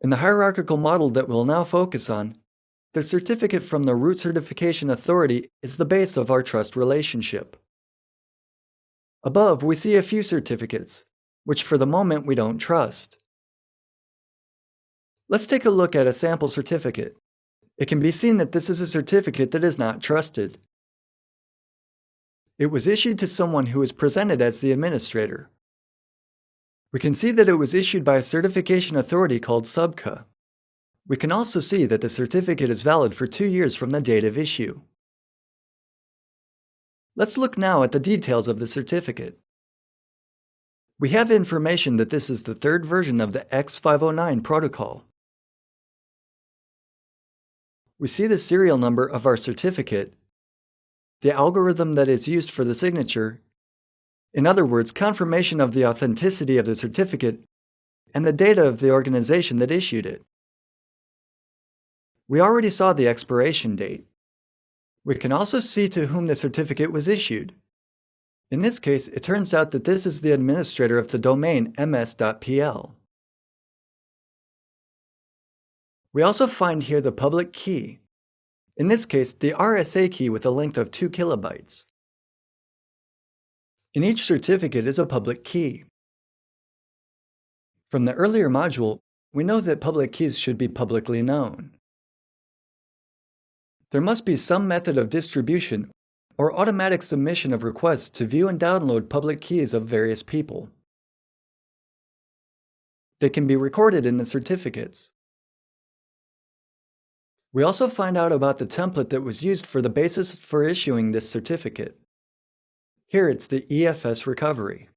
In the hierarchical model that we'll now focus on, the certificate from the root certification authority is the base of our trust relationship. Above, we see a few certificates, which for the moment we don't trust. Let's take a look at a sample certificate. It can be seen that this is a certificate that is not trusted. It was issued to someone who is presented as the administrator. We can see that it was issued by a certification authority called SUBCA. We can also see that the certificate is valid for 2 years from the date of issue. Let's look now at the details of the certificate. We have information that this is the third version of the X509 protocol. We see the serial number of our certificate, the algorithm that is used for the signature, in other words, confirmation of the authenticity of the certificate, and the data of the organization that issued it. We already saw the expiration date. We can also see to whom the certificate was issued. In this case, it turns out that this is the administrator of the domain ms.pl. We also find here the public key. In this case, the RSA key with a length of 2 kilobytes. In each certificate is a public key. From the earlier module, we know that public keys should be publicly known. There must be some method of distribution or automatic submission of requests to view and download public keys of various people. They can be recorded in the certificates. We also find out about the template that was used for the basis for issuing this certificate. Here it's the EFS recovery.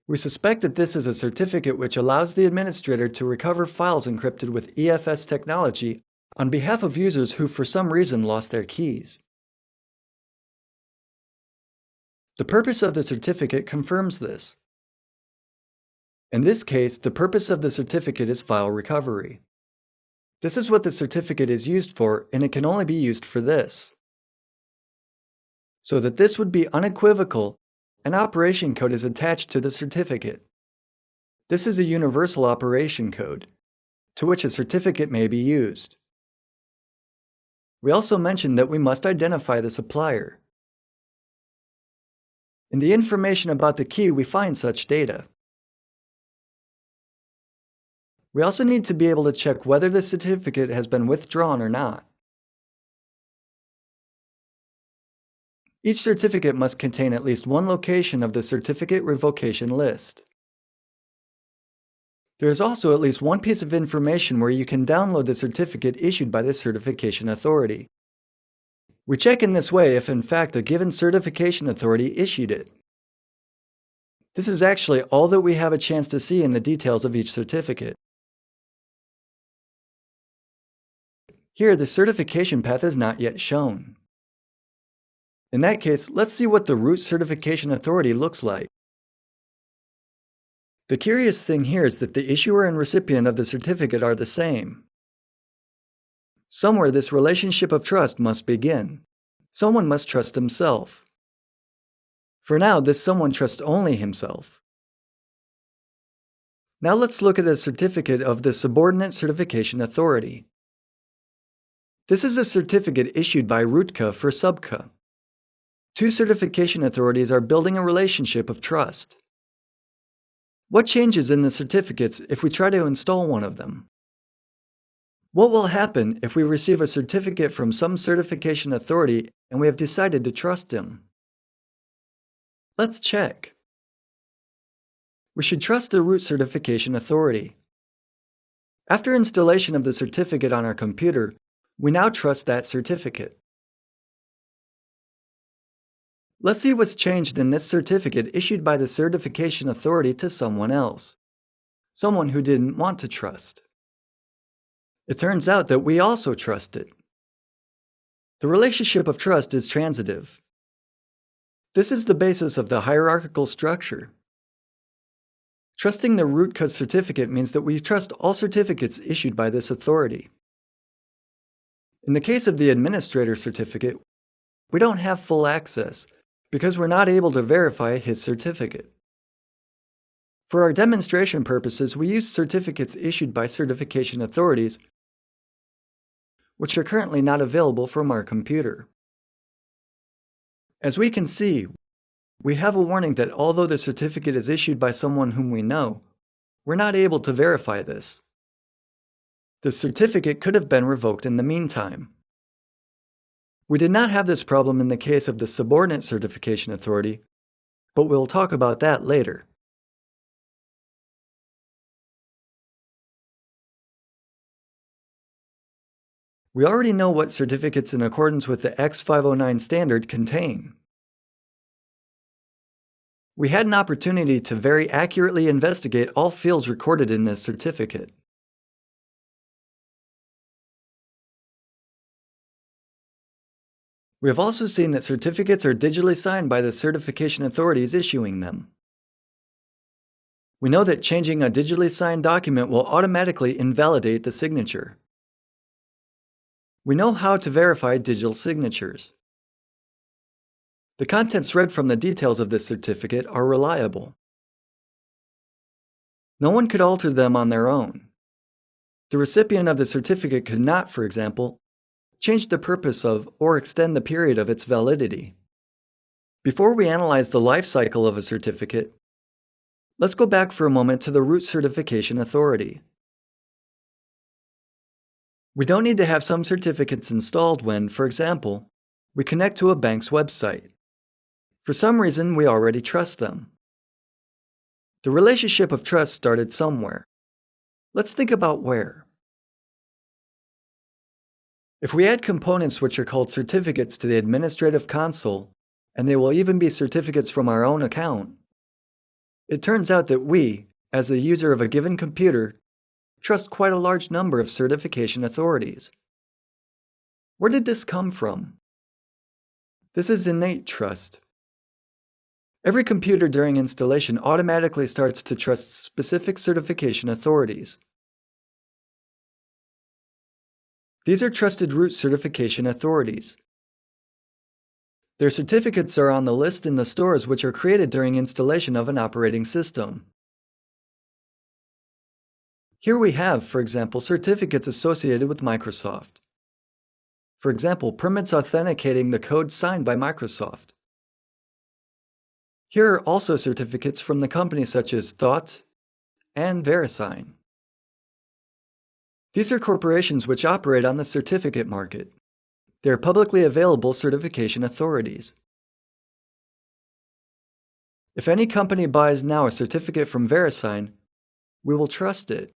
We suspect that this is a certificate which allows the administrator to recover files encrypted with EFS technology on behalf of users who for some reason lost their keys. The purpose of the certificate confirms this. In this case, the purpose of the certificate is file recovery. This is what the certificate is used for, and it can only be used for this. So that this would be unequivocal, an operation code is attached to the certificate. This is a universal operation code, to which a certificate may be used. We also mentioned that we must identify the supplier. In the information about the key, we find such data. We also need to be able to check whether the certificate has been withdrawn or not. Each certificate must contain at least one location of the certificate revocation list. There is also at least one piece of information where you can download the certificate issued by the certification authority. We check in this way if in fact a given certification authority issued it. This is actually all that we have a chance to see in the details of each certificate. Here, the certification path is not yet shown. In that case, let's see what the root certification authority looks like. The curious thing here is that the issuer and recipient of the certificate are the same. Somewhere this relationship of trust must begin. Someone must trust himself. For now, this someone trusts only himself. Now let's look at the certificate of the subordinate certification authority. This is a certificate issued by Rootka for SUBCA. Two certification authorities are building a relationship of trust. What changes in the certificates if we try to install one of them? What will happen if we receive a certificate from some certification authority and we have decided to trust him? Let's check. We should trust the root certification authority. After installation of the certificate on our computer, we now trust that certificate. Let's see what's changed in this certificate issued by the certification authority to someone else, someone who didn't want to trust. It turns out that we also trust it. The relationship of trust is transitive. This is the basis of the hierarchical structure. Trusting the Rootka certificate means that we trust all certificates issued by this authority. In the case of the administrator certificate, we don't have full access because we're not able to verify his certificate. For our demonstration purposes, we use certificates issued by certification authorities, which are currently not available from our computer. As we can see, we have a warning that although the certificate is issued by someone whom we know, we're not able to verify this. The certificate could have been revoked in the meantime. We did not have this problem in the case of the subordinate certification authority, but we'll talk about that later. We already know what certificates in accordance with the X509 standard contain. We had an opportunity to very accurately investigate all fields recorded in this certificate. We have also seen that certificates are digitally signed by the certification authorities issuing them. We know that changing a digitally signed document will automatically invalidate the signature. We know how to verify digital signatures. The contents read from the details of this certificate are reliable. No one could alter them on their own. The recipient of the certificate could not, for example, change the purpose of or extend the period of its validity. Before we analyze the life cycle of a certificate, let's go back for a moment to the root certification authority. We don't need to have some certificates installed when, for example, we connect to a bank's website. For some reason, we already trust them. The relationship of trust started somewhere. Let's think about where. If we add components which are called certificates to the administrative console, and they will even be certificates from our own account, it turns out that we, as a user of a given computer, trust quite a large number of certification authorities. Where did this come from? This is innate trust. Every computer during installation automatically starts to trust specific certification authorities. These are trusted root certification authorities. Their certificates are on the list in the stores which are created during installation of an operating system. Here we have, for example, certificates associated with Microsoft. For example, permits authenticating the code signed by Microsoft. Here are also certificates from the companies such as Thought and VeriSign. These are corporations which operate on the certificate market. They are publicly available certification authorities. If any company buys now a certificate from VeriSign, we will trust it.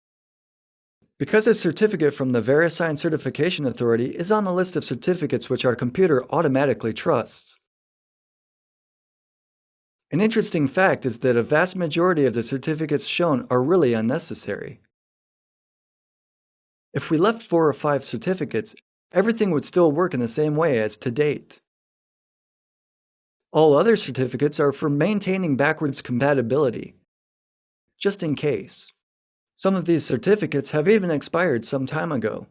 Because a certificate from the VeriSign Certification Authority is on the list of certificates which our computer automatically trusts. An interesting fact is that a vast majority of the certificates shown are really unnecessary. If we left 4 or 5 certificates, everything would still work in the same way as to date. All other certificates are for maintaining backwards compatibility, just in case. Some of these certificates have even expired some time ago.